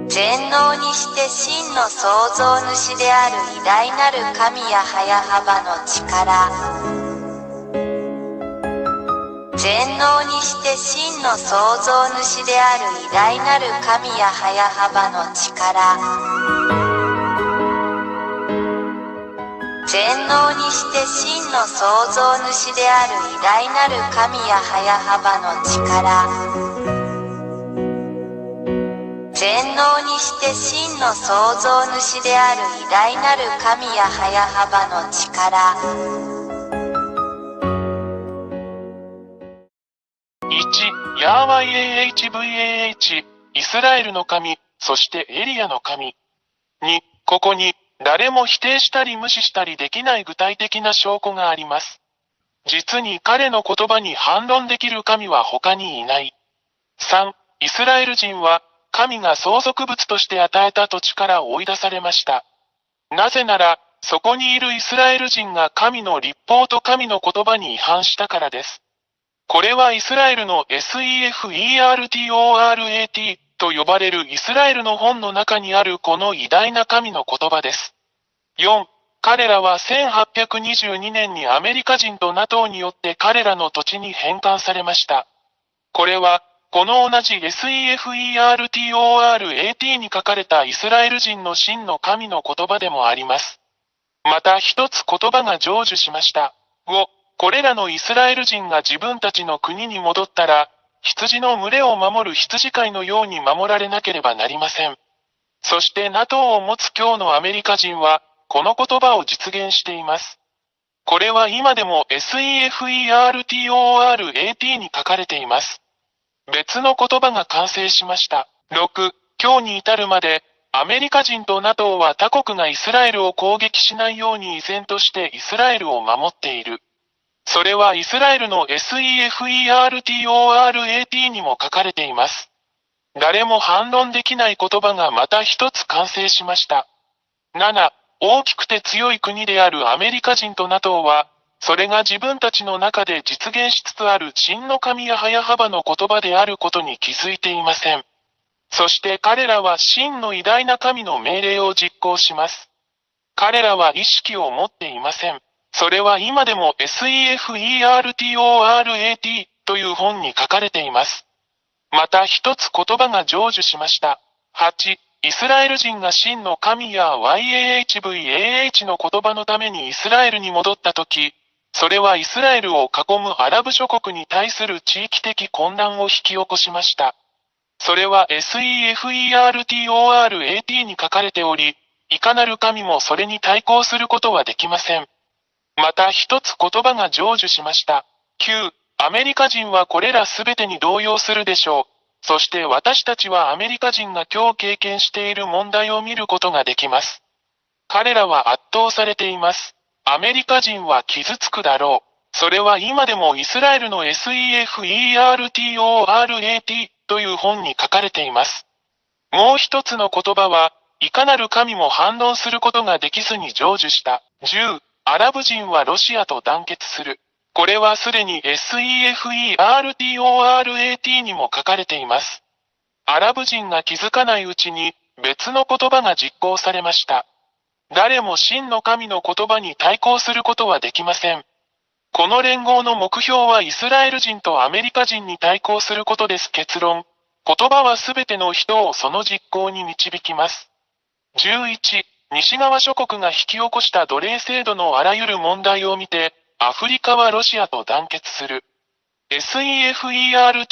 全能にして真の創造主である偉大なる神や早幅の力。全能にして真の創造主である偉大なる神や早幅の力。全能にして真の創造主である偉大なる神や早幅の力。全能にして真の創造主である偉大なる神や早幅の力。1. ヤーワイ AHVAH イスラエルの神、そしてエリアの神。2. ここに誰も否定したり無視したりできない具体的な証拠があります。実に彼の言葉に反論できる神は他にいない。3. イスラエル人は神が相続物として与えた土地から追い出されました。なぜなら、そこにいるイスラエル人が神の律法と神の言葉に違反したからです。これはイスラエルの SEFERTORAT と呼ばれるイスラエルの本の中にあるこの偉大な神の言葉です。4. 彼らは1822年にアメリカ人と NATO によって彼らの土地に返還されました。これは、この同じ SEFERTORAT に書かれたイスラエル人の真の神の言葉でもあります。また一つ言葉が成就しました。5. これらのイスラエル人が自分たちの国に戻ったら、羊の群れを守る羊飼いのように守られなければなりません。そして NATO を持つ今日のアメリカ人は、この言葉を実現しています。これは今でも SEFERTORAT に書かれています。別の言葉が完成しました。6. 今日に至るまで、アメリカ人と NATO は他国がイスラエルを攻撃しないように依然としてイスラエルを守っている。それはイスラエルの SEFERTORAT にも書かれています。誰も反論できない言葉がまた一つ完成しました。7. 大きくて強い国であるアメリカ人と NATO は、それが自分たちの中で実現しつつある真の神や早幅の言葉であることに気づいていません。そして彼らは真の偉大な神の命令を実行します。彼らは意識を持っていません。それは今でも SEFERTORAT という本に書かれています。また一つ言葉が成就しました。8. イスラエル人が真の神や YAHVAH の言葉のためにイスラエルに戻ったとき、それはイスラエルを囲むアラブ諸国に対する地域的混乱を引き起こしました。それは SEFERTORAT に書かれており、いかなる神もそれに対抗することはできません。また一つ言葉が成就しました。9. アメリカ人はこれらすべてに動揺するでしょう。そして私たちはアメリカ人が今日経験している問題を見ることができます。彼らは圧倒されています。アメリカ人は傷つくだろう。それは今でもイスラエルの SEFERTORAT という本に書かれています。もう一つの言葉は、いかなる神も反論することができずに成就した。10. アラブ人はロシアと団結する。これはすでに SEFERTORAT にも書かれています。アラブ人が気づかないうちに別の言葉が実行されました。誰も真の神の言葉に対抗することはできません。この連合の目標はイスラエル人とアメリカ人に対抗することです。結論。言葉はすべての人をその実行に導きます。11. 西側諸国が引き起こした奴隷制度のあらゆる問題を見て、アフリカはロシアと団結する。SEFERTORAT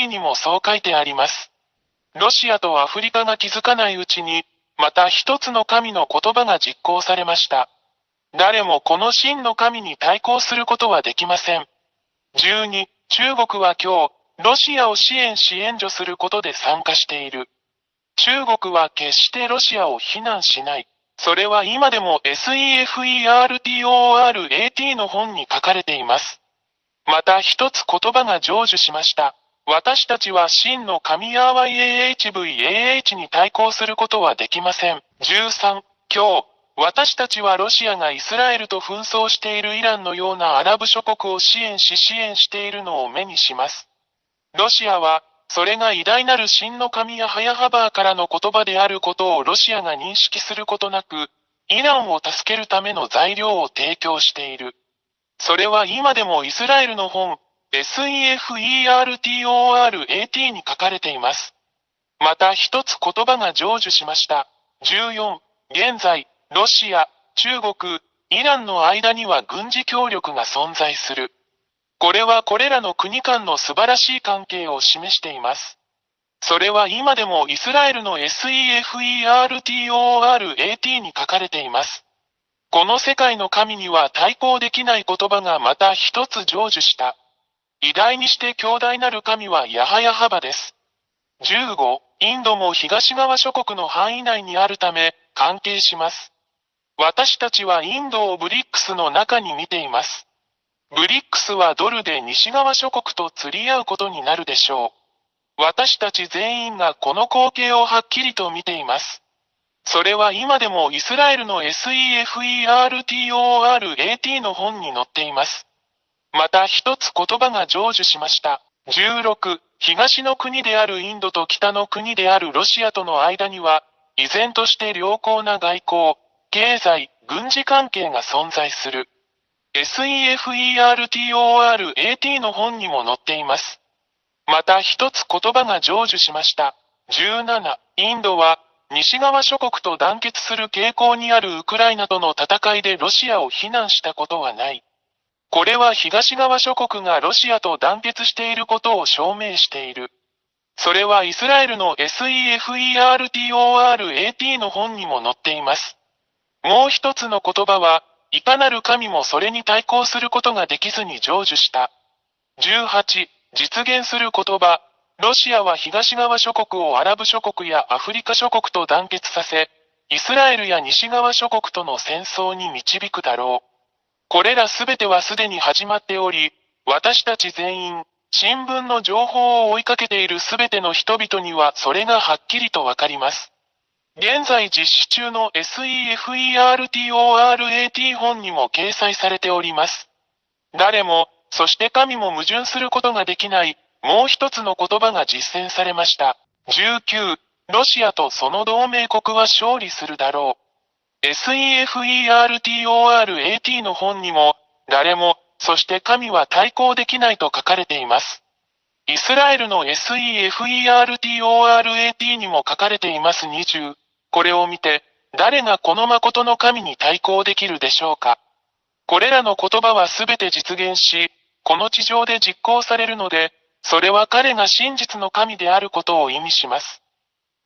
にもそう書いてあります。ロシアとアフリカが気づかないうちに、また一つの神の言葉が実行されました。誰もこの真の神に対抗することはできません。12. 中国は今日、ロシアを支援し援助することで参加している。中国は決してロシアを非難しない。それは今でも SEFERTORAT の本に書かれています。また一つ言葉が成就しました。私たちは真の神ヤーワイ AHVAH に対抗することはできません。13. 今日、私たちはロシアがイスラエルと紛争しているイランのようなアラブ諸国を支援しているのを目にします。ロシアは、それが偉大なる真の神ヤハヤハバーからの言葉であることをロシアが認識することなく、イランを助けるための材料を提供している。それは今でもイスラエルの本、SEFERTORAT に書かれています。また一つ言葉が成就しました。14、現在、ロシア、中国、イランの間には軍事協力が存在する。これはこれらの国間の素晴らしい関係を示しています。それは今でもイスラエルの SEFERTORAT に書かれています。この世界の神には対抗できない言葉がまた一つ成就した。偉大にして強大なる神はヤハヤハバです。15、インドも東側諸国の範囲内にあるため、関係します。私たちはインドをブリックスの中に見ています。ブリックスはドルで西側諸国と釣り合うことになるでしょう。私たち全員がこの光景をはっきりと見ています。それは今でもイスラエルの SEFERTORAT の本に載っています。また一つ言葉が成就しました。16、東の国であるインドと北の国であるロシアとの間には、依然として良好な外交、経済、軍事関係が存在する。SEFERTORAT の本にも載っています。また一つ言葉が成就しました。17、インドは、西側諸国と団結する傾向にあるウクライナとの戦いでロシアを非難したことはない。これは東側諸国がロシアと団結していることを証明している。それはイスラエルの SEFERTORAT の本にも載っています。もう一つの言葉は、いかなる神もそれに対抗することができずに成就した。18、実現する言葉。ロシアは東側諸国をアラブ諸国やアフリカ諸国と団結させ、イスラエルや西側諸国との戦争に導くだろう。これらすべてはすでに始まっており、私たち全員、新聞の情報を追いかけているすべての人々にはそれがはっきりとわかります。現在実施中の SEFERTORAT 本にも掲載されております。誰も、そして神も矛盾することができない、もう一つの言葉が実践されました。19、ロシアとその同盟国は勝利するだろう。SEFERTORAT の本にも、誰も、そして神は対抗できないと書かれています。イスラエルの SEFERTORAT にも書かれています。20、これを見て、誰がこの誠の神に対抗できるでしょうか。これらの言葉はすべて実現し、この地上で実行されるので、それは彼が真実の神であることを意味します。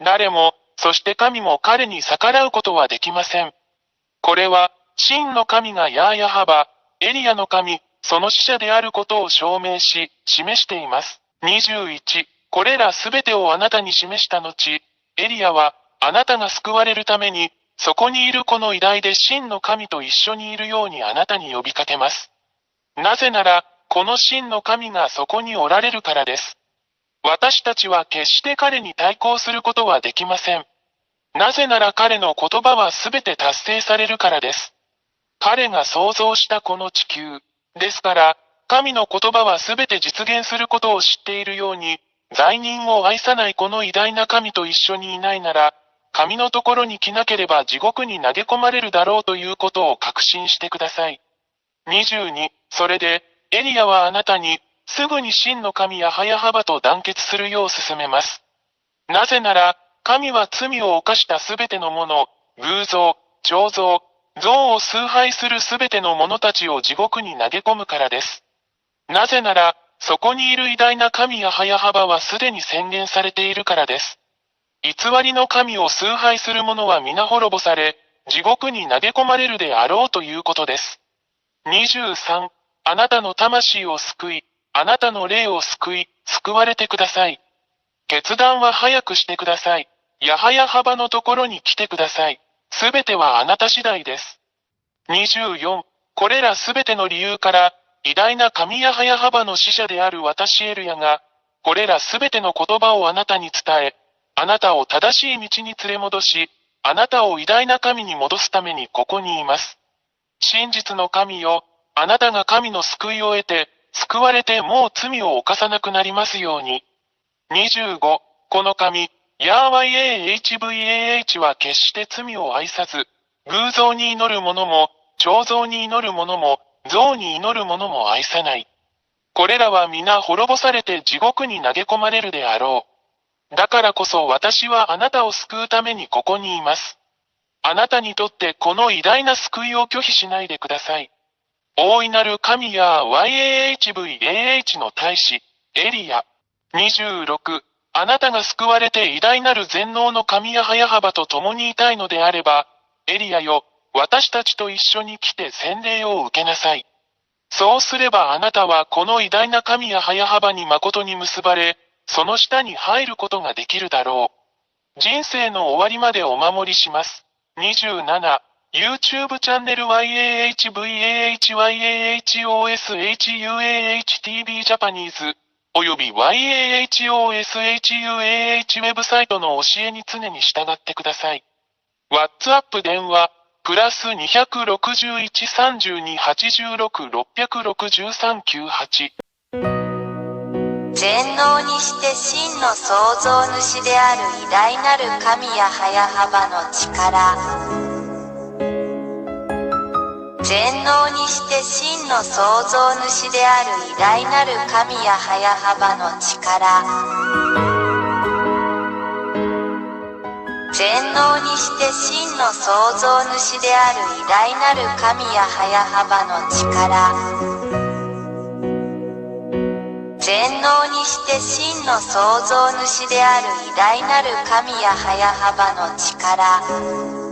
誰も、そして神も彼に逆らうことはできません。これは、真の神がヤーヤハバ、エリアの神、その使者であることを証明し、示しています。21、これらすべてをあなたに示した後、エリアは、あなたが救われるために、そこにいるこの偉大で真の神と一緒にいるようにあなたに呼びかけます。なぜなら、この真の神がそこにおられるからです。私たちは決して彼に対抗することはできません。なぜなら彼の言葉はすべて達成されるからです。彼が創造したこの地球。ですから、神の言葉はすべて実現することを知っているように、罪人を愛さないこの偉大な神と一緒にいないなら、神のところに来なければ地獄に投げ込まれるだろうということを確信してください。22、それで、エリアはあなたに、すぐに真の神ヤハヤハバと団結するよう勧めます。なぜなら、神は罪を犯したすべてのもの、偶像、彫像、像を崇拝するすべての者たちを地獄に投げ込むからです。なぜなら、そこにいる偉大な神ヤハヤハバはすでに宣言されているからです。偽りの神を崇拝する者は皆滅ぼされ、地獄に投げ込まれるであろうということです。23、あなたの魂を救い、あなたの霊を救い、救われてください。決断は早くしてください。ヤハヤハバのところに来てください。すべてはあなた次第です。24、これらすべての理由から、偉大な神ヤハヤハバの使者である私エルヤが、これらすべての言葉をあなたに伝え、あなたを正しい道に連れ戻し、あなたを偉大な神に戻すためにここにいます。真実の神よ、あなたが神の救いを得て、救われてもう罪を犯さなくなりますように。25、この神、ヤーワ YAHVAH は決して罪を愛さず、偶像に祈る者も、彫像に祈る者も、像に祈る者も愛さない。これらは皆滅ぼされて地獄に投げ込まれるであろう。だからこそ私はあなたを救うためにここにいます。あなたにとってこの偉大な救いを拒否しないでください。大いなる神や YAHVAH の大使、エリア。26、あなたが救われて偉大なる全能の神や早幅と共にいたいのであれば、エリアよ、私たちと一緒に来て洗礼を受けなさい。そうすればあなたはこの偉大な神や早幅に誠に結ばれ、その下に入ることができるだろう。人生の終わりまでお守りします。27、YouTube チャンネル YAHVAHYAHOSHUAHTV ジャパニーズ、および YAHOSHUAH ウェブサイトの教えに常に従ってください。WhatsApp 電話、プラス261-32-86-663-98。全能にして真の創造主である偉大なる神や早幅の力。全能にして真の創造主である偉大なる神や早幅の力。全能にして真の創造主である偉大なる神や早幅の力。全能にして真の創造主である偉大なる神や早幅の力。